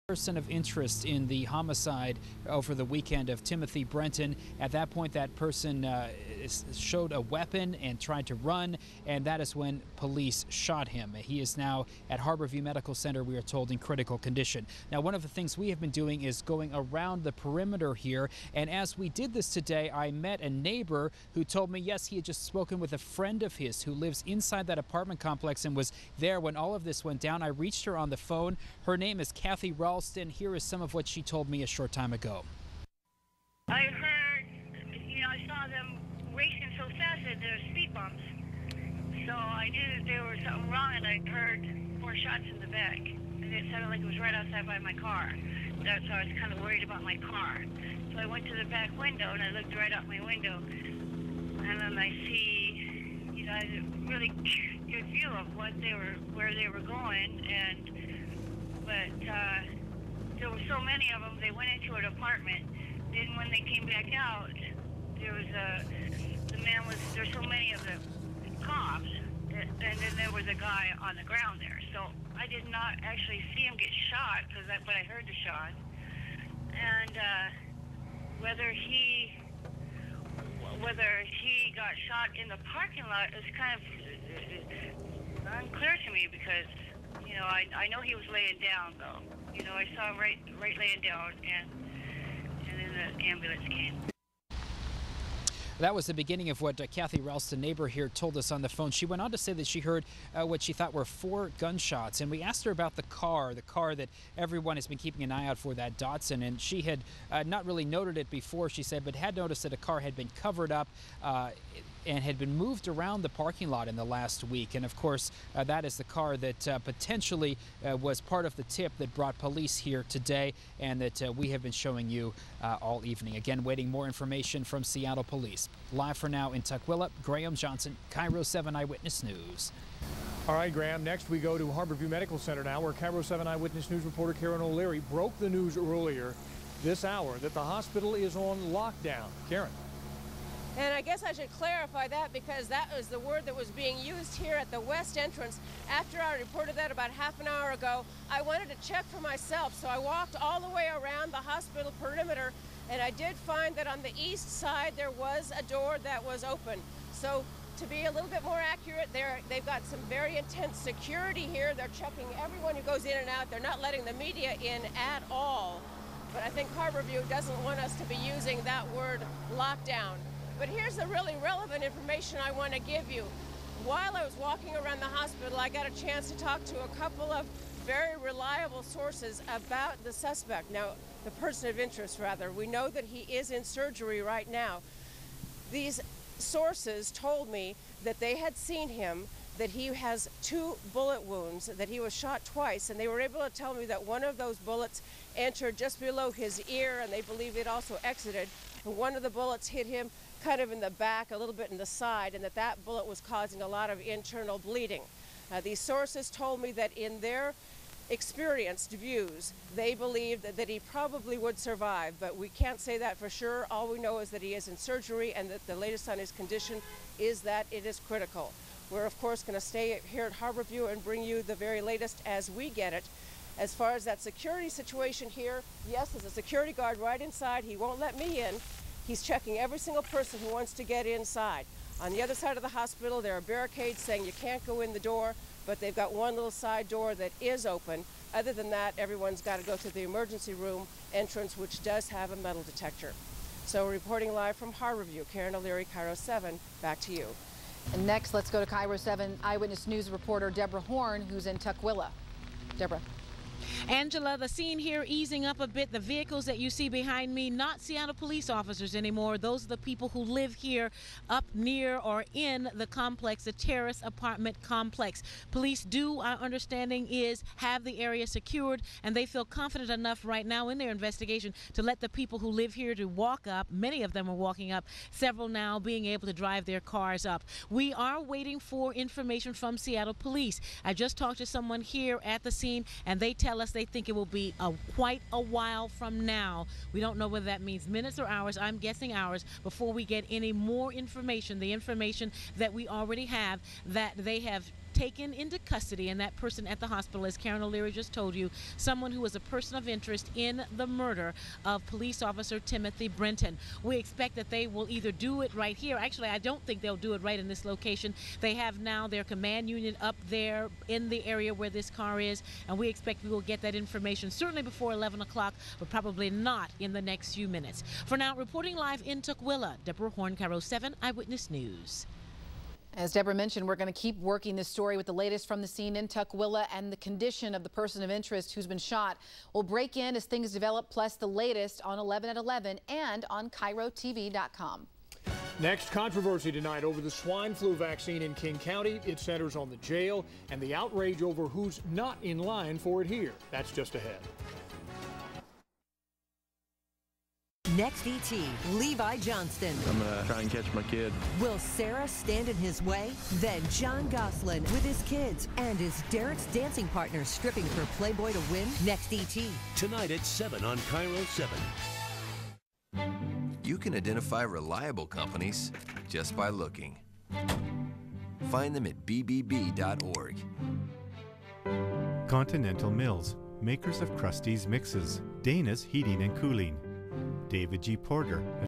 Person of interest in the homicide over the weekend of Timothy Brenton. At that point, that person showed a weapon and tried to run, and that is when police shot him. He is now at Harborview Medical Center, we are told, in critical condition. Now, one of the things we have been doing is going around the perimeter here, and as we did this today, I met a neighbor who told me, yes, he had just spoken with a friend of his who lives inside that apartment complex and was there when all of this went down. I reached her on the phone. Her name is Kathy Ralston. Here is some of what she told me a short time ago. I heard, I saw them racing so fast that there were speed bumps. So I knew that there was something wrong, and I heard 4 shots in the back. And it sounded like it was right outside by my car. That's why I was kind of worried about my car. So I went to the back window, and I looked right out my window. And then I see, I had a really good view of where they were going, but there were so many of them. They went into an apartment. Then when they came back out, there's so many of the cops, and then there was a guy on the ground there. So I did not actually see him get shot, but I heard the shot. And whether he got shot in the parking lot is kind of unclear to me, because I know he was laying down, though. I saw him right laying down, and then the ambulance came. That was the beginning of what Kathy Ralston, neighbor here, told us on the phone. She went on to say that she heard what she thought were 4 gunshots, and we asked her about the car that everyone has been keeping an eye out for, that Datsun, and she had not really noted it before, she said, but had noticed that a car had been covered up and had been moved around the parking lot in the last week. And of course, that is the car that potentially was part of the tip that brought police here today, and that we have been showing you all evening. Again, waiting more information from Seattle Police. Live for now in Tukwila, Graham Johnson, KIRO 7 Eyewitness News. All right, Graham, next we go to Harborview Medical Center now, where KIRO 7 Eyewitness News reporter Karen O'Leary broke the news earlier this hour that the hospital is on lockdown. Karen. And I guess I should clarify that, because that was the word that was being used here at the west entrance. After I reported that about half an hour ago, I wanted to check for myself, so I walked all the way around the hospital perimeter, and I did find that on the east side there was a door that was open. So to be a little bit more accurate, they've got some very intense security here. They're checking everyone who goes in and out. They're not letting the media in at all. But I think Harborview doesn't want us to be using that word lockdown. But here's the really relevant information I want to give you. While I was walking around the hospital, I got a chance to talk to a couple of very reliable sources about the suspect. Now, the person of interest, rather. We know that he is in surgery right now. These sources told me that they had seen him, that he has 2 bullet wounds, that he was shot twice, and they were able to tell me that one of those bullets entered just below his ear, and they believe it also exited. And one of the bullets hit him kind of in the back, a little bit in the side, and that bullet was causing a lot of internal bleeding. These sources told me that in their experienced views, they believed that he probably would survive, but we can't say that for sure. All we know is that he is in surgery, and that the latest on his condition is that it is critical. We're, of course, going to stay here at Harborview and bring you the very latest as we get it. As far as that security situation here, yes, there's a security guard right inside. He won't let me in. He's checking every single person who wants to get inside. On the other side of the hospital, there are barricades saying you can't go in the door, but they've got one little side door that is open. Other than that, everyone's got to go through the emergency room entrance, which does have a metal detector. So reporting live from Harborview, Karen O'Leary, KIRO 7, back to you. And next, let's go to KIRO 7 Eyewitness News reporter Deborah Horn, who's in Tukwila. Deborah. Angela, the scene here easing up a bit. The vehicles that you see behind me, not Seattle police officers anymore. Those are the people who live here up near or in the complex, the terrace apartment complex. Police do, our understanding is, have the area secured, and they feel confident enough right now in their investigation to let the people who live here to walk up. Many of them are walking up, several now being able to drive their cars up. We are waiting for information from Seattle police. I just talked to someone here at the scene, and they tell us they think it will be quite a while from now. We don't know whether that means minutes or hours. I'm guessing hours before we get any more information, the information that we already have, that they have taken into custody, and that person at the hospital, as Karen O'Leary just told you, someone who was a person of interest in the murder of police officer Timothy Brenton. We expect that they will either do it right here. Actually, I don't think they'll do it right in this location. They have now their command unit up there in the area where this car is, and we expect we will get that information certainly before 11 o'clock, but probably not in the next few minutes. For now, reporting live in Tukwila, Deborah Horn, KIRO 7 Eyewitness News. As Deborah mentioned, we're going to keep working this story with the latest from the scene in Tukwila and the condition of the person of interest who's been shot. We'll break in as things develop, plus the latest on 11 at 11 and on KIROTV.com. Next, controversy tonight over the swine flu vaccine in King County. It centers on the jail and the outrage over who's not in line for it here. That's just ahead. Next ET, Levi Johnston. I'm going to try and catch my kid. Will Sarah stand in his way? Then John Gosselin with his kids and his Derek's dancing partner stripping for Playboy to win. Next ET. Tonight at 7 on KIRO 7. You can identify reliable companies just by looking. Find them at bbb.org. Continental Mills, makers of Krusty's mixes. Dana's Heating and Cooling. David G. Porter,